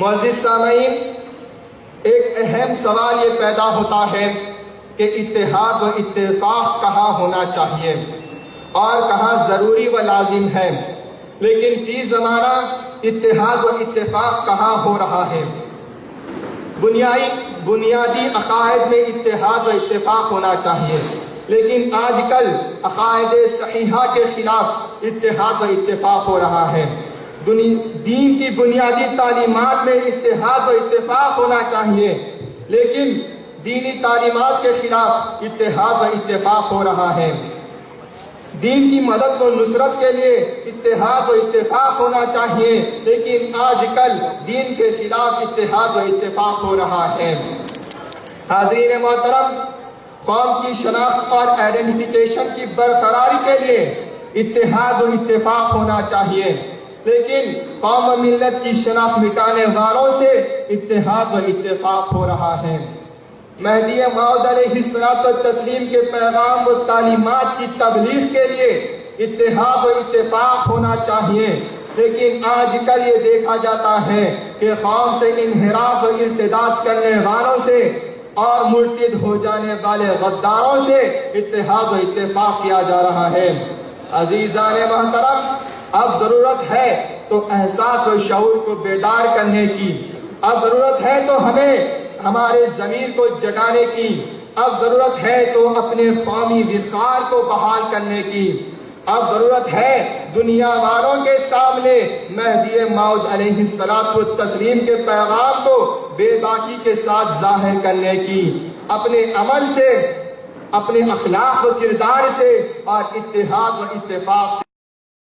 معزز سامعین، ایک اہم سوال یہ پیدا ہوتا ہے کہ اتحاد و اتفاق کہاں ہونا چاہیے اور کہاں ضروری و لازم ہے، لیکن فی زمانہ اتحاد و اتفاق کہاں ہو رہا ہے؟ بنیادی عقائد میں اتحاد و اتفاق ہونا چاہیے، لیکن آج کل عقائد صحیحہ کے خلاف اتحاد و اتفاق ہو رہا ہے۔ دین کی بنیادی تعلیمات میں اتحاد و اتفاق ہونا چاہیے، لیکن دینی تعلیمات کے خلاف اتحاد و اتفاق ہو رہا ہے۔ دین کی مدد و نصرت کے لیے اتحاد و اتفاق ہونا چاہیے، لیکن آج کل دین کے خلاف اتحاد و اتفاق ہو رہا ہے۔ حاضرین محترم، قوم کی شناخت اور آئیڈینٹیفیکیشن کی برقراری کے لیے اتحاد و اتفاق ہونا چاہیے، لیکن قوم و ملت کی شناخت مٹانے والوں سے اتحاد و اتفاق ہو رہا ہے۔ مہدی موعود علیہ الصلوۃ والتسلیم کے پیغام و تعلیمات کی تبلیغ کے لیے اتحاد و اتفاق ہونا چاہیے، لیکن آج کل یہ دیکھا جاتا ہے کہ قوم سے انحراف و ارتداد کرنے والوں سے اور مرتد ہو جانے والے غداروں سے اتحاد و اتفاق کیا جا رہا ہے۔ عزیزان محترم، اب ضرورت ہے تو احساس و شعور کو بیدار کرنے کی، اب ضرورت ہے تو ہمیں ہمارے ضمیر کو جگانے کی، اب ضرورت ہے تو اپنے قومی وقار کو بحال کرنے کی، اب ضرورت ہے دنیا والوں کے سامنے مہدی موعود علیہ الصلوۃ والتسلیم کے پیغام کو بے باکی کے ساتھ ظاہر کرنے کی، اپنے عمل سے، اپنے اخلاق و کردار سے اور اتحاد و اتفاق سے۔